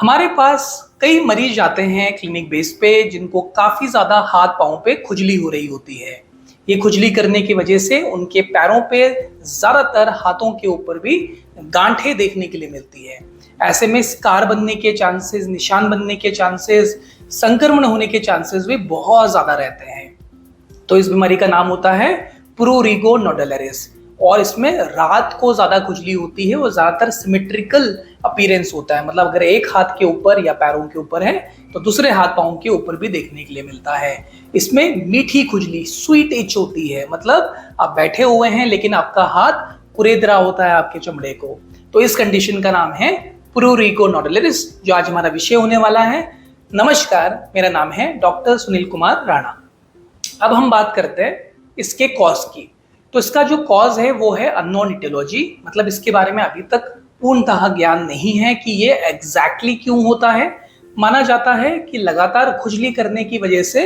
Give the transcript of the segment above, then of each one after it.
हमारे पास कई मरीज आते हैं क्लिनिक बेस पे जिनको काफ़ी ज़्यादा हाथ पाँव पे खुजली हो रही होती है। ये खुजली करने की वजह से उनके पैरों पे ज़्यादातर हाथों के ऊपर भी गांठें देखने के लिए मिलती है। ऐसे में स्कार बनने के चांसेस, निशान बनने के चांसेस, संक्रमण होने के चांसेस भी बहुत ज़्यादा रहते हैं। तो इस बीमारी का नाम होता है प्रूरिगो नोडुलरिस और इसमें रात को ज़्यादा खुजली होती है और ज़्यादातर सिमेट्रिकल अपीयरेंस होता है, मतलब अगर एक हाथ के ऊपर या पैरों के ऊपर है तो दूसरे हाथ पाँव के ऊपर भी देखने के लिए मिलता है। इसमें मीठी खुजली, स्वीट इच होती है, मतलब आप बैठे हुए हैं लेकिन आपका हाथ कुरेद रहा होता है आपके चमड़े को। तो इस कंडीशन का नाम है प्रूरिगो नोडुलरिस, जो आज हमारा विषय होने वाला है। नमस्कार, मेरा नाम है डॉक्टर सुनील कुमार राणा। अब हम बात करते हैं इसके कॉज की। तो इसका जो कॉज है वो है अननोन इटियोलॉजी, मतलब इसके बारे में अभी तक पूर्णतः ज्ञान नहीं है कि ये एग्जैक्टली क्यों होता है। माना जाता है कि लगातार खुजली करने की वजह से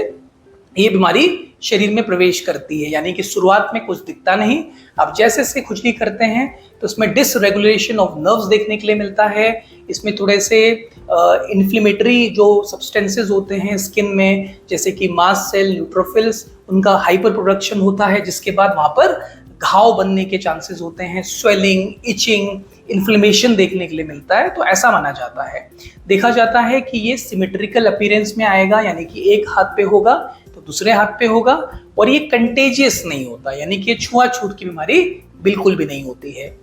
ये बीमारी शरीर में प्रवेश करती है, यानी कि शुरुआत में कुछ दिखता नहीं, अब जैसे जैसे खुजली करते हैं तो इसमें डिसरेगुलेशन ऑफ नर्व्स देखने के लिए मिलता है। इसमें थोड़े से इन्फ्लेमेटरी जो सब्सटेंसेस होते हैं स्किन में, जैसे कि मास्ट सेल, न्यूट्रोफिल्स, उनका हाइपर प्रोडक्शन होता है, जिसके बाद वहाँ पर घाव बनने के चांसेस होते हैं, स्वेलिंग, इचिंग, इन्फ्लेमेशन देखने के लिए मिलता है। तो ऐसा माना जाता है, देखा जाता है कि ये सिमेट्रिकल अपीयरेंस में आएगा, यानी कि एक हाथ पे होगा तो दूसरे हाथ पे होगा, और ये कंटेजियस नहीं होता, यानी कि छुआछूत की बीमारी बिल्कुल भी नहीं होती है।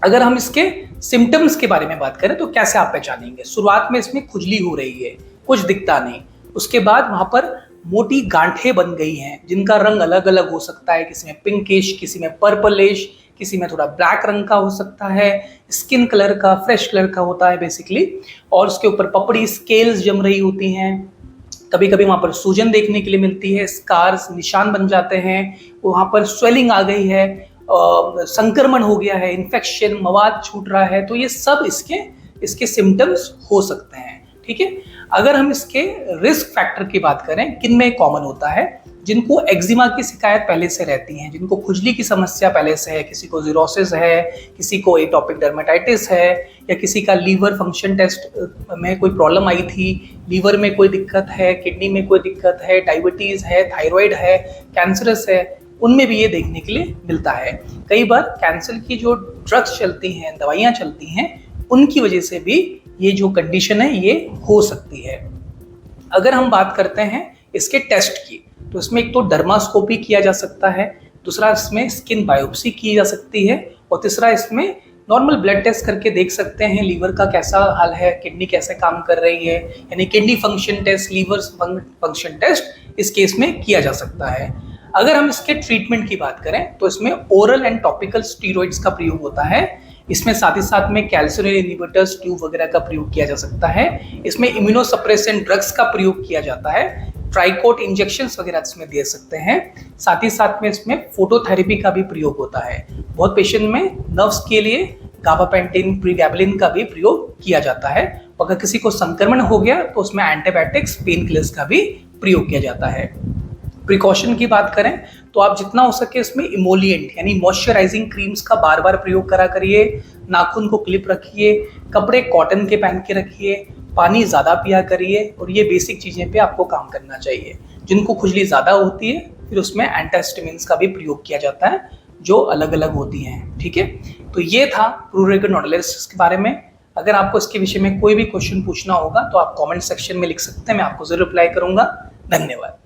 अगर हम इसके सिम्टम्स के बारे में बात करें तो कैसे आप पहचानेंगे? शुरुआत में इसमें खुजली हो रही है, कुछ दिखता नहीं, उसके बाद वहां पर मोटी गांठें बन गई हैं जिनका रंग अलग अलग हो सकता है, किसी में पिंकिश, किसी में पर्पलिश, किसी में थोड़ा ब्लैक रंग का हो सकता है, स्किन कलर का, फ्रेश कलर का होता है बेसिकली, और उसके ऊपर पपड़ी, स्केल्स जम रही होती हैं। कभी कभी वहाँ पर सूजन देखने के लिए मिलती है, स्कार्स, निशान बन जाते हैं, वहाँ पर स्वेलिंग आ गई है, संक्रमण हो गया है, इन्फेक्शन, मवाद छूट रहा है। तो ये सब इसके सिम्टम्स हो सकते हैं। ठीक है, अगर हम इसके रिस्क फैक्टर की बात करें, किन में कॉमन होता है? जिनको एक्जिमा की शिकायत पहले से रहती है, जिनको खुजली की समस्या पहले से है, किसी को ज़िरोसिस है, किसी को एटोपिक डर्मेटाइटिस है, या किसी का लीवर फंक्शन टेस्ट में कोई प्रॉब्लम आई थी, लीवर में कोई दिक्कत है, किडनी में कोई दिक्कत है, डायबिटीज़ है, थायराइड है, कैंसरस है, उनमें भी ये देखने के लिए मिलता है। कई बार कैंसर की जो ड्रग्स चलती हैं, दवाइयाँ चलती हैं, उनकी वजह से भी ये जो कंडीशन है ये हो सकती है। अगर हम बात करते हैं इसके टेस्ट की, तो इसमें एक तो डर्मास्कोपी किया जा सकता है, दूसरा इसमें स्किन बायोप्सी की जा सकती है, और तीसरा इसमें नॉर्मल ब्लड टेस्ट करके देख सकते हैं लीवर का कैसा हाल है, किडनी कैसे काम कर रही है, यानी kidney function test, liver function test इस केस में किया जा सकता है। अगर हम इसके ट्रीटमेंट की बात करें तो इसमें ओरल एंड टॉपिकल स्टीरॉइड्स का प्रयोग होता है। इसमें साथ ही साथ में कैल्शियम इनहिबिटर्स, ट्यूब वगैरह का प्रयोग किया जा सकता है। इसमें इम्यूनोसप्रेसेंट ड्रग्स का प्रयोग किया जाता है, ट्राइकोट इंजेक्शंस वगैरह इसमें दे सकते हैं। साथ ही साथ में इसमें फोटोथेरेपी का भी प्रयोग होता है। बहुत पेशेंट में नर्व्स के लिए गाबापेंटिन, प्रीगैबलिन का भी प्रयोग किया जाता है। अगर किसी को संक्रमण हो गया तो उसमें एंटीबायोटिक्स, पेन किलर्स का भी प्रयोग किया जाता है। प्रिकॉशन की बात करें तो आप जितना हो सके इसमें इमोलिएंट यानी मॉइस्चराइजिंग क्रीम्स का बार बार प्रयोग करा करिए, नाखून को क्लिप रखिए, कपड़े कॉटन के पहन के रखिए, पानी ज़्यादा पिया करिए, और ये बेसिक चीज़ें पे आपको काम करना चाहिए। जिनको खुजली ज़्यादा होती है फिर उसमें एंटाहिस्टामिन्स का भी प्रयोग किया जाता है, जो अलग अलग होती हैं। ठीक है, तो ये था प्रूरिगो नोडुलरिस के बारे में। अगर आपको इसके विषय में कोई भी क्वेश्चन पूछना होगा तो आप कॉमेंट सेक्शन में लिख सकते हैं, मैं आपको जरूर रिप्लाई करूँगा। धन्यवाद।